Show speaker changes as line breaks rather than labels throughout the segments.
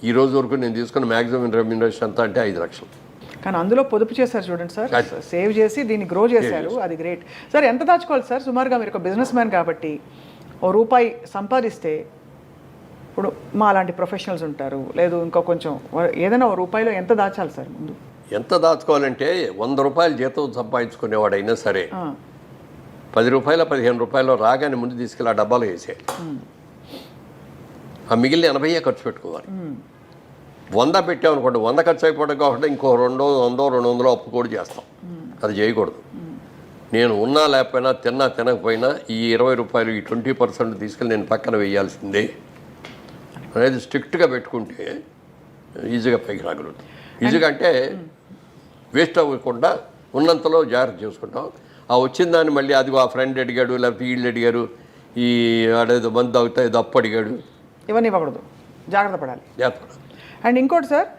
ఈ రోజు వరకు నేను తీసుకున్న మ్యాక్సిమం రెమ్యూనరేషన్ ఎంత అంటే 5 లక్షలు.
కానీ అందులో పొదుపు చేశారు చూడండి సార్, సేవ్ చేసి దీన్ని గ్రో చేశారు, అది గ్రేట్ సార్. ఎంత దాచుకోవాలి సార్ సుమారుగా? మీరు ఒక బిజినెస్ మ్యాన్ కాబట్టి ₹1 సంపాదిస్తే, ఇప్పుడు మా అలాంటి ప్రొఫెషనల్స్ ఉంటారు, లేదు ఇంకో కొంచెం ఏదైనా ₹1 ఎంత దాచాలి సార్ ముందు?
ఎంత దాచుకోవాలంటే ₹100 జీతం సంపాదించుకునేవాడైనా సరే ₹10 ₹15 రాగానే ముందు తీసుకెళ్ళి ఆ డబ్బాలో వేసేయాలి. ఆ మిగిలిన 80 ఖర్చు పెట్టుకోవాలి. 100 పెట్టామనుకోండి, 100 ఖర్చు అయిపోవడం కాబట్టి ఇంకో 200 అప్పు కూడా చేస్తాం. అది చేయకూడదు. నేను ఉన్నా లేకపోయినా, తినకపోయినా ఈ ₹20 ఈ 20% తీసుకెళ్ళి నేను పక్కన వేయాల్సిందే అనేది స్ట్రిక్ట్గా పెట్టుకుంటే ఈజీగా పైకి రాగలుగుతాం. ఈజీగా అంటే వేస్ట్ అవ్వకుండా ఉన్నంతలో జాగ్రత్త చేసుకుంటాం. ఆ వచ్చిన దాన్ని మళ్ళీ అది ఆ ఫ్రెండ్ అడిగాడు, లేకపోతే వీళ్ళు అడిగారు, ఈ ఆడేదో మందు అవుతా ఏదో అప్పు అడిగాడు,
ఇవన్నీ ఇవ్వకూడదు, జాగ్రత్త పడాలి. అండ్ ఇంకోటి సార్,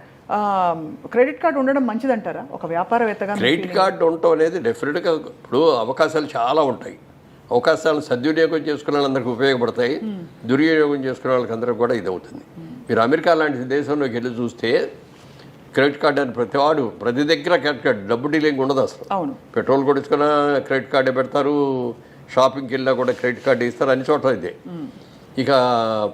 క్రెడిట్ కార్డు ఉండడం మంచిదంటారా ఒక వ్యాపారవేత్తగా?
క్రెడిట్ కార్డు ఉండటం అనేది డెఫినెట్గా ఇప్పుడు అవకాశాలు చాలా ఉంటాయి. అవకాశాలను సద్వినియోగం చేసుకునే వాళ్ళందరికీ ఉపయోగపడతాయి, దుర్వినియోగం చేసుకునే వాళ్ళకి అందరికీ కూడా ఇది అవుతుంది. మీరు అమెరికా లాంటి దేశంలోకి వెళ్ళి చూస్తే క్రెడిట్ కార్డు అని ప్రతి దగ్గర క్రెడిట్ కార్డు, డబ్బు డీలింగ్ ఉండదు అసలు.
అవును,
పెట్రోల్ కొడుచుకున్నా క్రెడిట్ కార్డే పెడతారు, షాపింగ్కి వెళ్ళినా కూడా క్రెడిట్ కార్డు ఇస్తారు, అన్ని చోట్ల ఇదే. ఇక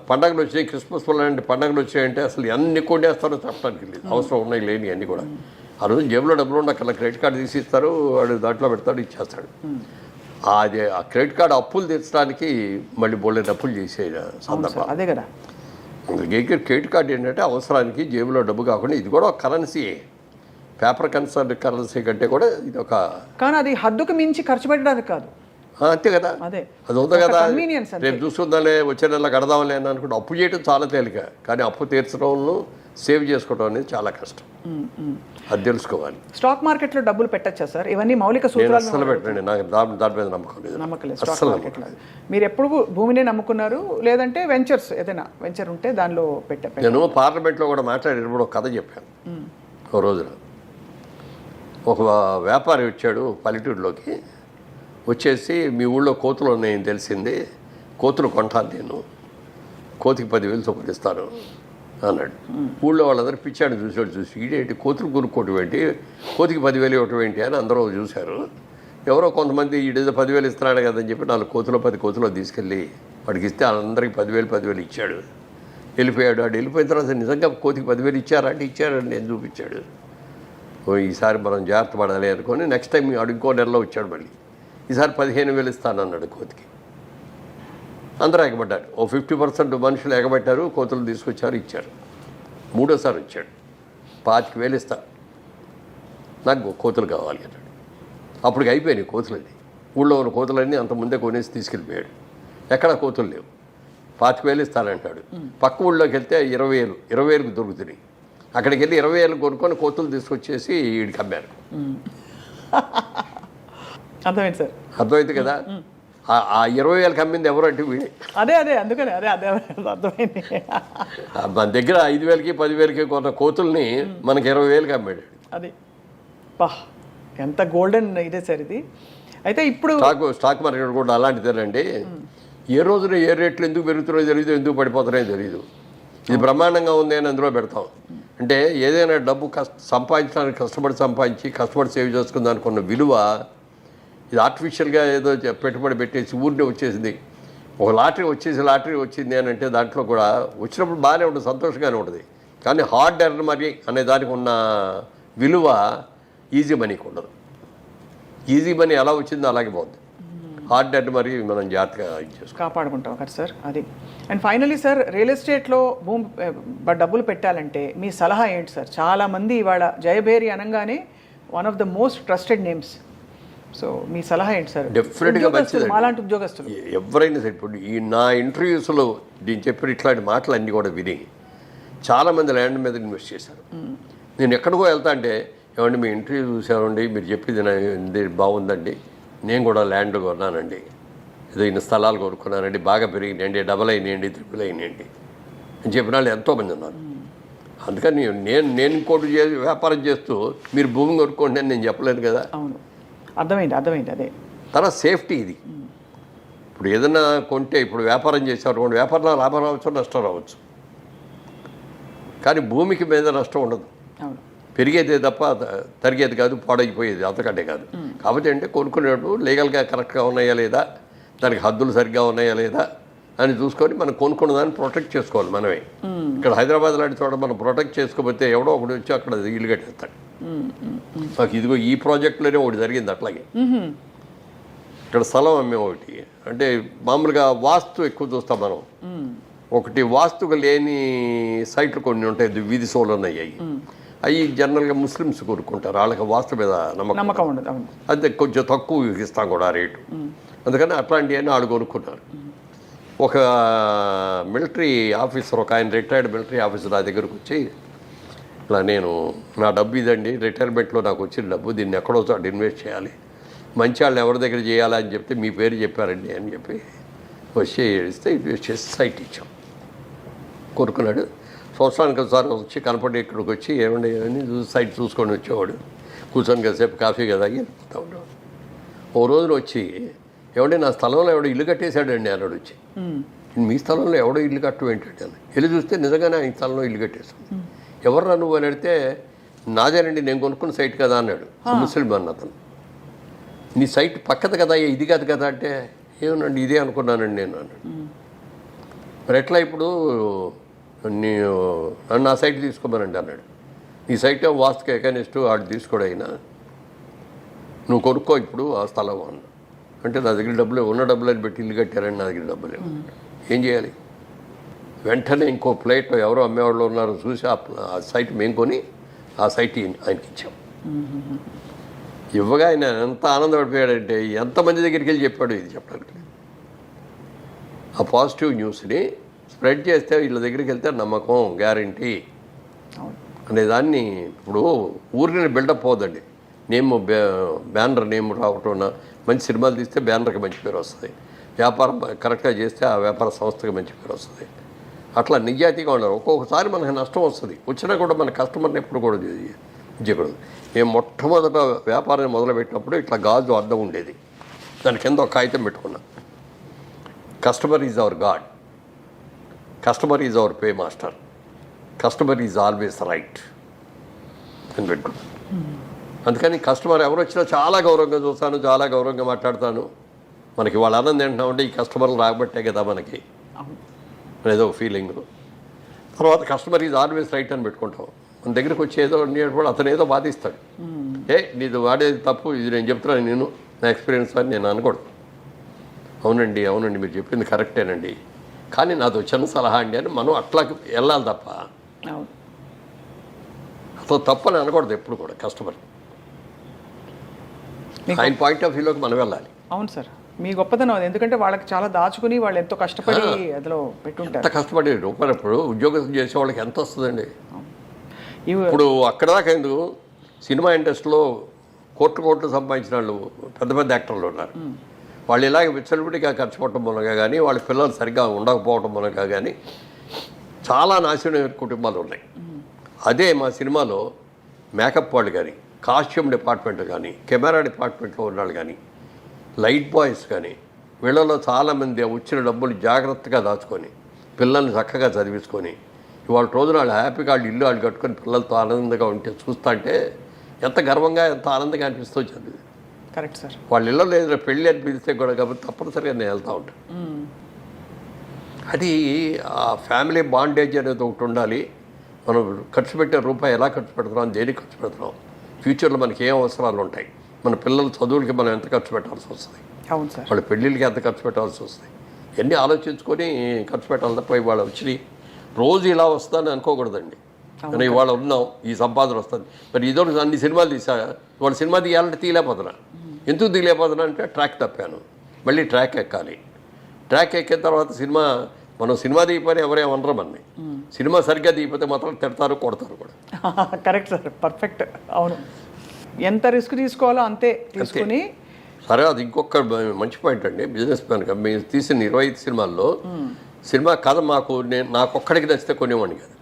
పండగలు వచ్చాయి, క్రిస్మస్ లాంటి పండగలు వచ్చాయంటే అసలు ఎన్ని కొట్టేస్తారో చెప్పడానికి లేదు, అవసరం ఉన్నాయి లేని అన్నీ కూడా. ఆ రోజు జేబులో డబ్బులు ఉండక్కర్లా, క్రెడిట్ కార్డు తీసి ఇస్తారు, వాడు దాంట్లో పెడతాడు, ఇచ్చేస్తాడు. అది ఆ క్రెడిట్ కార్డు అప్పులు తీర్చడానికి మళ్ళీ బోల్డెన్ అప్పులు చేసే సందర్భం
అదే కదా.
క్రెడిట్ కార్డు ఏంటంటే అవసరానికి జేబులో డబ్బు కాకుండా ఇది కూడా ఒక కరెన్సీయే. పేపర్ కరెన్సీ కంటే కూడా ఇది ఒక,
కానీ అది హద్దుకు మించి ఖర్చు పెట్టడానికి కాదు.
అంతే కదా,
అదే
అది ఉంది కదా. రేపు చూసుకుందాలే, వచ్చే నెల కడదాంలే అని అనుకుంటే అప్పు చేయడం చాలా తేలిక, కానీ అప్పు తీర్చడంలో సేవ్ చేసుకోవడం అనేది చాలా కష్టం. అది తెలుసుకోవాలి.
స్టాక్ మార్కెట్లో డబ్బులు పెట్టచ్చా సార్? ఇవన్నీ మౌలిక సూత్రాలు.
అసలు పెట్టండి, నాకు దాని మీద నమ్మకం లేదు.
స్టాక్ మార్కెట్లో మీరు ఎప్పుడు భూమిని నమ్ముకున్నారు, లేదంటే వెంచర్స్ ఏదైనా వెంచర్ ఉంటే దానిలో పెట్టారు?
నేను పార్లమెంట్లో కూడా మాట్లాడేటప్పుడు ఒక కథ చెప్పాను. ఓ రోజున ఒక వ్యాపారి వచ్చాడు పల్లెటూరులోకి, వచ్చేసి మీ ఊళ్ళో కోతులు ఉన్నాయని తెలిసింది, కోతులు కొంటాను నేను, కోతికి 10,000 చొప్పున ఇస్తాను అన్నాడు. ఊళ్ళో వాళ్ళందరూ పిచ్చాడు చూసి ఈడేంటి కోతులు కొనుక్కోవటం ఏంటి, కోతికి 10,000 ఇవ్వటం ఏంటి అని అందరూ చూశారు. ఎవరో కొంతమంది ఈడేదో 10,000 ఇస్తున్నాడు కదని చెప్పి 4 కోతులు 10 కోతులు తీసుకెళ్ళి వాడికి ఇస్తే అందరికి 10,000 ఇచ్చాడు. వెళ్ళిపోయాడు. వాడు వెళ్ళిపోయిన తర్వాత నిజంగా కోతికి 10,000 ఇచ్చారంటే ఇచ్చారని నేను చూపించాడు. ఈసారి మనం జాగ్రత్త పడాలి అనుకొని నెక్స్ట్ టైం వాడు ఇంకో నెలలో వచ్చాడు. మళ్ళీ ఈసారి 15,000 ఇస్తానన్నాడు కోతికి. అందరూ ఎగబడ్డారు. ఓ 50% మనుషులు ఎగబట్టారు, కోతులు తీసుకొచ్చారు, ఇచ్చారు. మూడోసారి వచ్చాడు, 25,000 ఇస్తా, నాకు కోతులు కావాలి అన్నాడు. అప్పటికి అయిపోయినాయి కోతులన్నీ. ఊళ్ళో ఉన్న కోతులన్నీ అంత ముందే కొనేసి తీసుకెళ్ళిపోయాడు. ఎక్కడ కోతులు లేవు. 25,000 ఇస్తానంటాడు. పక్క ఊళ్ళోకి వెళ్తే 20,000కు దొరుకుతున్నాయి. అక్కడికి వెళ్ళి 20,000 కొనుక్కొని కోతులు తీసుకొచ్చేసి వీడికి అమ్మారు.
అర్థమైంది సార్,
అర్థమైంది కదా. ఆ 20,000కి అమ్మింది ఎవరు అంటే వీడే.
అదే అందుకని అదే అర్థమైంది.
మన దగ్గర 5,000కి 10,000కి కొన్న కోతుల్ని మనకి 20,000కి అమ్మాడు.
అది ఎంత గోల్డెన్ ఇదే సార్ ఇది. అయితే ఇప్పుడు
స్టాక్ మార్కెట్ కూడా అలాంటిదేనండి. ఏ రోజున ఏ రేట్లు ఎందుకు పెరుగుతున్నాయో తెలియదు, ఎందుకు పడిపోతున్నాయో తెలియదు. ఇది బ్రహ్మాండంగా ఉంది అని అందులో పెడతాం. అంటే ఏదైనా డబ్బు సంపాదించడానికి కష్టపడి సేవ్ చేసుకుని దానికి ఉన్న విలువ, ఇది ఆర్టిఫిషియల్గా ఏదో పెట్టుబడి పెట్టేసి ఊరినే వచ్చేసింది. ఒక లాటరీ వచ్చింది అని అంటే దాంట్లో కూడా వచ్చినప్పుడు బాగానే ఉంటుంది, సంతోషంగానే ఉంటుంది. కానీ హార్డ్ ఎర్న్ మనీ అనే దానికి ఉన్న విలువ ఈజీ మనీకి ఉండదు. ఈజీ మనీ ఎలా వచ్చిందో అలాగే పోతుంది. హార్డ్ ఎర్న్ మనీ మనం జాగ్రత్తగా
కాపాడుకుంటాం కదా సార్. అది. అండ్ ఫైనలీ సార్, రియల్ ఎస్టేట్లో డబ్బులు పెట్టాలంటే మీ సలహా ఏంటి సార్? చాలామంది ఇవాళ జయభేరి అనగానే one of the most trusted names. So మీ సలహా ఏంటి సార్?
డెఫినెట్గా మంచిది.
మాలాంటి ఉద్యోగస్తులు
ఎవరైనా సరే, ఇప్పుడు ఈ నా ఇంటర్వ్యూస్లో నేను చెప్పిన ఇట్లాంటి మాటలు అన్నీ కూడా విని చాలామంది ల్యాండ్ మీద ఇన్వెస్ట్ చేశారు. నేను ఎక్కడికో వెళ్తా అంటే, ఏమండి మీ ఇంటర్వ్యూ చూసామండి, మీరు చెప్పింది బాగుందండి, నేను కూడా ల్యాండ్ కొన్నానండి, ఏదో ఇన్ని స్థలాలు కొనుక్కున్నానండి, బాగా పెరిగినాయండి, డబల్ అయినాయండి, ట్రిపుల్ అయినాయండి అని చెప్పిన వాళ్ళు ఎంతోమంది ఉన్నారు. అందుకని నేను ఇంకోటి వ్యాపారం చేస్తూ మీరు భూమి కొనుక్కోండి అని నేను చెప్పలేను కదా.
అవును, అర్థమైంది. అదే
తర్వాత సేఫ్టీ ఇది. ఇప్పుడు ఏదైనా కొంటే, ఇప్పుడు వ్యాపారం చేసేవారు వ్యాపారంలో లాభం రావచ్చు, నష్టం రావచ్చు. కానీ భూమికి మీద నష్టం ఉండదు,
అవును.
పెరిగేదే తప్ప తరిగేది కాదు, పాడైపోయేది అంతకంటే కాదు. కాబట్టి అంటే కొనుక్కునేటప్పుడు లీగల్గా కరెక్ట్గా ఉన్నాయా లేదా, దానికి హద్దులు సరిగ్గా ఉన్నాయా లేదా అని చూసుకొని మనం కొనుక్కున్న దాన్ని ప్రొటెక్ట్ చేసుకోవాలి మనమే. ఇక్కడ హైదరాబాద్ లాంటి చోట మనం ప్రొటెక్ట్ చేసుకోకపోతే ఎవడో ఒకటి వచ్చి అక్కడ ఇల్లు కట్టేస్తాడు. మాకు ఇదిగో ఈ ప్రాజెక్టులోనే ఒకటి జరిగింది అట్లాగే. ఇక్కడ స్థలం అమ్మే ఒకటి అంటే మామూలుగా వాస్తు ఎక్కువ చూస్తాం మనం. ఒకటి వాస్తుగా లేని సైట్లు కొన్ని ఉంటాయి, వీధి సోలన్ అయ్యాయి. అవి జనరల్గా ముస్లిమ్స్ కొనుక్కుంటారు, వాళ్ళకి వాస్తు మీద నమ్మకం
ఉండదు.
అదే కొంచెం తక్కువ ఇస్తాం కూడా ఆ రేటు. అందుకని అట్లాంటివన్నీ వాళ్ళు కొనుక్కున్నారు. ఒక మిలిటరీ ఆఫీసర్, ఒక ఆయన రిటైర్డ్ మిలిటరీ ఆఫీసర్ నా దగ్గరకు వచ్చి, ఇలా నేను నా డబ్బు ఇదండి, రిటైర్మెంట్లో నాకు వచ్చిన డబ్బు, దీన్ని ఎక్కడో చోట ఇన్వెస్ట్ చేయాలి, మంచి వాళ్ళు ఎవరి దగ్గర చేయాలా అని చెప్తే మీ పేరు చెప్పారండి అని చెప్పి వచ్చి ఇస్తే ఇన్వెస్ట్ చేసి సైట్ ఇచ్చాం. కొనుక్కున్నాడు. సంవత్సరానికి ఒకసారి వచ్చి కనపడి ఇక్కడికి వచ్చి ఏమండి అని సైట్ చూసుకొని వచ్చేవాడు. కూర్చొని కాసేపు కాఫీ కదా వెళ్ళిపోతా ఉన్నాడు. ఓ రోజున వచ్చి, ఏమంటే నా స్థలంలో ఎవడో ఇల్లు కట్టేశాడండి అన్నాడు వచ్చి. మీ స్థలంలో ఎవడో ఇల్లు కట్టడం ఏంటంటే అని వెళ్ళి చూస్తే నిజంగానే ఆయన స్థలంలో ఇల్లు కట్టేశాడు. ఎవర్రా నువ్వు అని అడిగితే, నాదేనండి నేను కొనుక్కున్న సైట్ కదా అన్నాడు. ముస్లిం అన్న అతను. నీ సైట్ పక్కది కదా, ఇది కాదు కదా అంటే, ఏమనండి ఇదే అనుకున్నానండి నేను అన్నాడు. మరి ఎట్లా ఇప్పుడు నన్ను ఆ సైట్ తీసుకోమనండి అన్నాడు. ఈ సైట్ వాస్తుకి ఎకనిస్ట్ వాడు తీసుకోడు అయినా, నువ్వు కొనుక్కో ఇప్పుడు ఆ స్థలం అన్న. అంటే నా దగ్గర డబ్బులు ఉన్న డబ్బులు అని పెట్టి ఇల్లు కట్టారని నా దగ్గర డబ్బులు ఏం చేయాలి? వెంటనే ఇంకో ప్లేట్ ఎవరో అమ్మేవాళ్ళు ఉన్నారో చూసి ఆ సైట్ మేము కొని ఆ సైట్ ఆయనకి ఇచ్చాం. ఇవ్వగా ఆయన ఎంత ఆనందపడిపోయాడంటే, ఎంతమంది దగ్గరికి వెళ్ళి చెప్పాడు ఇది చెప్పడానికి. ఆ పాజిటివ్ న్యూస్ని స్ప్రెడ్ చేస్తే వీళ్ళ దగ్గరికి వెళ్తే నమ్మకం, గ్యారంటీ అనేదాన్ని. ఇప్పుడు ఊరిని బిల్డప్ పోదండి, నేమ్ బ్యానర్ నేమ్ రావటం, మంచి సినిమాలు తీస్తే బ్యానర్కి మంచి పేరు వస్తుంది, వ్యాపారం కరెక్ట్గా చేస్తే ఆ వ్యాపార సంస్థకి మంచి పేరు వస్తుంది. అట్లా నిజాయితీగా ఉన్నారు. ఒక్కొక్కసారి మనకు నష్టం వస్తుంది, వచ్చినా కూడా మన కస్టమర్ని ఎప్పుడు కూడా చేయకూడదు. మేము మొట్టమొదట వ్యాపారాన్ని మొదలుపెట్టినప్పుడు ఇట్లా గాజు అద్దం ఉండేది, దాని కింద ఒక కాగితం పెట్టుకున్నాం, customer is our God, customer is our pay master, customer is always right అని పెట్టుకున్నాం. అందుకని కస్టమర్ ఎవరు వచ్చినా చాలా గౌరవంగా చూస్తాను, చాలా గౌరవంగా మాట్లాడతాను. మనకి వాళ్ళ ఆనందం ఏంటంటే ఈ కస్టమర్లు రాబట్టే కదా మనకి ఏదో ఫీలింగ్. తర్వాత కస్టమర్ ఈజ్ ఆల్వేస్ రైట్ అని పెట్టుకుంటాం. మన దగ్గరికి వచ్చి ఏదో కూడా అతను ఏదో బాధిస్తాడు, నీది వాడేది తప్పు, ఇది నేను చెప్తున్నాను, నేను నా ఎక్స్పీరియన్స్ అని నేను అనకూడదు. అవునండి అవునండి మీరు చెప్పింది కరెక్టేనండి, కానీ నాది చిన్న సలహా అండి అని మనం అట్లా వెళ్ళాలి తప్ప అసలు తప్పని అనకూడదు ఎప్పుడు కూడా. కస్టమర్ ఆయన పాయింట్ ఆఫ్ వ్యూలోకి మనం వెళ్ళాలి.
అవును సార్, మీ గొప్పతనం అది. ఎందుకంటే వాళ్ళకి చాలా దాచుకుని వాళ్ళు ఎంతో కష్టపడి అందులో పెట్టుంటారు.
ఎంత కష్టపడి రూపాయలు ఇప్పుడు ఉద్యోగం చేసే వాళ్ళకి ఎంత వస్తుందండి? ఇప్పుడు అక్కడ దాకా ఎందుకు, సినిమా ఇండస్ట్రీలో కోట్లు సంపాదించిన వాళ్ళు పెద్ద పెద్ద యాక్టర్లు ఉన్నారు. వాళ్ళు ఇలాగ విచ్చలవిడిగా ఖర్చు పెట్టడం మూలంగా కానీ, వాళ్ళ పిల్లలు సరిగ్గా ఉండకపోవడం మూలంగా కానీ చాలా నాశనమైన కుటుంబాలు ఉన్నాయి. అదే మా సినిమాలో మేకప్ వాళ్ళు కానీ, కాస్ట్యూమ్ డిపార్ట్మెంట్ కానీ, కెమెరా డిపార్ట్మెంట్లో ఉన్నాళ్ళు కానీ, లైట్ బాయ్స్ కానీ, వీళ్ళలో చాలామంది వచ్చిన డబ్బులు జాగ్రత్తగా దాచుకొని పిల్లల్ని చక్కగా చదివించుకొని ఇవాళ రోజున వాళ్ళు హ్యాపీగా వాళ్ళు ఇల్లు వాళ్ళు కట్టుకొని పిల్లలతో ఆనందంగా ఉంటే చూస్తుంటే ఎంత గర్వంగా, ఎంత ఆనందంగా అనిపిస్తుంది.
Correct sir.
వాళ్ళ ఇళ్ళలో ఏదైనా పెళ్ళి అని పిలిస్తే కూడా కాబట్టి తప్పనిసరిగా నేను వెళ్తూ ఉంటాను. అది ఆ ఫ్యామిలీ బాండేజ్ అనేది ఒకటి ఉండాలి. మనం ఖర్చు పెట్టే రూపాయి ఎలా ఖర్చు పెడుతున్నాం, దేనికి ఖర్చు పెడుతున్నాం, ఫ్యూచర్లో మనకి ఏం అవసరాలు ఉంటాయి, మన పిల్లల చదువులకి మనం ఎంత ఖర్చు పెట్టాల్సి వస్తుంది,
అవును సార్,
వాళ్ళ పెళ్ళిళ్ళకి ఎంత ఖర్చు పెట్టాల్సి వస్తుంది, ఇవన్నీ ఆలోచించుకొని ఖర్చు పెట్టాలి తప్ప ఇవాళ వచ్చి రోజు ఇలా వస్తుందని అనుకోకూడదండి. కానీ ఇవాళ ఉన్నాం, ఈ సంపాదన వస్తుంది, మరి ఇదో అన్ని సినిమాలు తీసా, ఇవాళ సినిమా తీయాలంటే తీయలేకపోతున్నా. ఎందుకు తీయలేకపోతున్నా అంటే ట్రాక్ తప్పాను, మళ్ళీ ట్రాక్ ఎక్కాలి. ట్రాక్ ఎక్కిన తర్వాత మనం సినిమా తీయపోతే ఎవరేమనరు మనని, సినిమా సరిగ్గా తీయకపోతే మాత్రం తిడతారు, కొడతారు కూడా.
Correct sir, perfect. అవును, ఎంత రిస్క్ తీసుకోవాలో అంతే తీసుకుని.
సరే, అది ఇంకొక మంచి పాయింట్ అండి. బిజినెస్ మ్యాన్గా మేము తీసిన 25 సినిమాల్లో సినిమా కథ నాకొక్కడికి నచ్చితే కొనేవాడిని కాదు.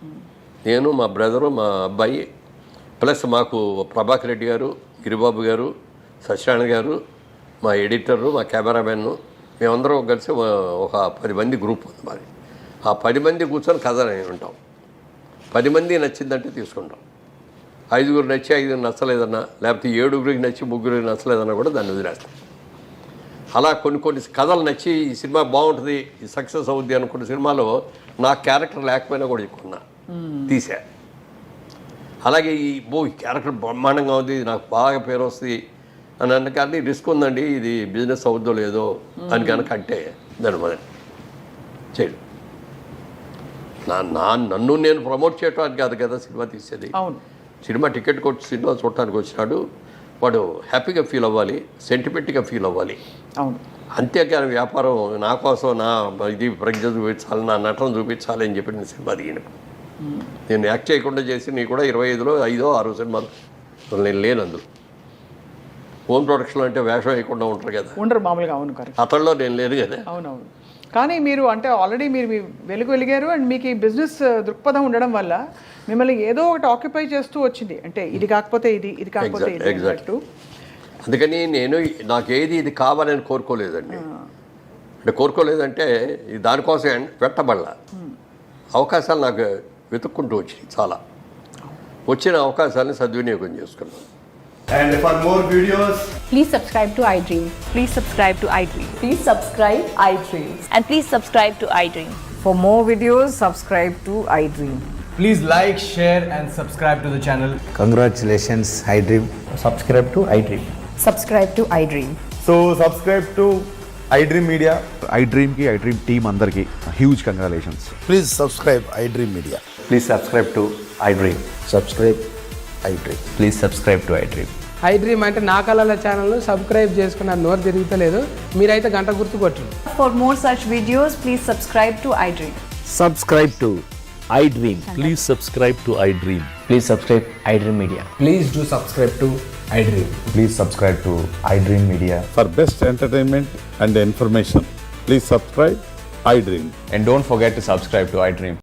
నేను, మా బ్రదరు, మా అబ్బాయి, ప్లస్ మాకు ప్రభాకర్ రెడ్డి గారు, గిరిబాబు గారు, సత్యనారాయణ గారు, మా ఎడిటరు, మా కెమెరామెన్, మేమందరం కలిసి ఒక 10 మంది గ్రూప్ ఉంది మాది. ఆ 10 మంది కూర్చొని కథ ఉంటాం. 10 మంది నచ్చిందంటే తీసుకుంటాం. 5గురు నచ్చి 5 నచ్చలేదన్నా, లేకపోతే 7గురికి నచ్చి 3గురికి నచ్చలేదన్నా కూడా దాన్ని వదిలేస్తాం. అలా కొన్ని కథలు నచ్చి ఈ సినిమా బాగుంటుంది, ఈ సక్సెస్ అవుద్ది అనుకున్న సినిమాలో నా క్యారెక్టర్ లేకపోయినా కూడా ఎక్కున్నా తీసా. అలాగే ఈ క్యారెక్టర్ బ్రహ్మాండంగా ఉంది, నాకు బాగా పేరు వస్తుంది అని అన్న కానీ రిస్క్ ఉందండి, ఇది బిజినెస్ అవుద్దో లేదో అని కనుక అంటే దాని మొదలు చేయడు. నన్ను నేను ప్రమోట్ చేయడానికి కాదు కదా సినిమా తీసేది. సినిమా టికెట్ కొట్టి సినిమా చూడటానికి వచ్చినాడు, వాడు హ్యాపీగా ఫీల్ అవ్వాలి, సెంటిమెంట్గా ఫీల్ అవ్వాలి. అంతేకాని వ్యాపారం నా కోసం నా ఇది ప్రజ్ఞ చూపించాలి, నా నటన చూపించాలి అని చెప్పి నేను సినిమా దిగిన. నేను యాక్ట్ చేయకుండా చేసి నీ కూడా 25లో 5, 6 సినిమాలు నేను లేనందు. హోమ్ ప్రొడక్షన్ అంటే వేషం వేయకుండా ఉంటారు కదా,
ఉండరు మామూలుగా. అవును,
అతడిలో నేను లేదు కదా.
అవునవును. కానీ మీరు అంటే ఆల్రెడీ మీరు వెలిగారు అండ్ మీకు ఈ బిజినెస్ దృక్పథం ఉండడం వల్ల మిమ్మల్ని ఏదో ఒకటి ఆక్యుపై చేస్తూ వచ్చింది. అంటే ఇది కాకపోతే ఇది కాకపోతే ఇది
ఎగ్జాక్ట్. అందుకని నేను నాకేది ఇది కావాలని కోరుకోలేదండి. అంటే కోరుకోలేదంటే దానికోసం పెట్టబడలా. అవకాశాలు నాకు వెతుక్కుంటూ వచ్చినాయి, చాలా వచ్చిన అవకాశాలను సద్వినియోగం చేసుకున్నాను.
And for more videos,
please subscribe to iDream.
Please subscribe to iDream.
Please subscribe iDream.
And please subscribe to iDream.
For more videos, subscribe to iDream.
please like, share and subscribe to the channel.
Congratulations, iDream.
Subscribe to iDream.
Subscribe to iDream.
So subscribe to iDream Media.
iDream ki iDream team andarki huge congratulations.
Please subscribe iDream Media.
Please subscribe to iDream.
Subscribe iDream.
Please subscribe to iDream.
iDream అంటే నా కళల channel subscribe చేసుకున్న నోరు తిరుగుతలేదు, మీరైతే గంట గుర్తు కొట్టండి.
For more such videos, please subscribe to iDream.
Subscribe to iDream.
Please subscribe to iDream.
Please subscribe iDream Media.
Please do subscribe to iDream.
Please subscribe to iDream Media.
For best entertainment and information, please subscribe iDream.
And don't forget to subscribe to iDream.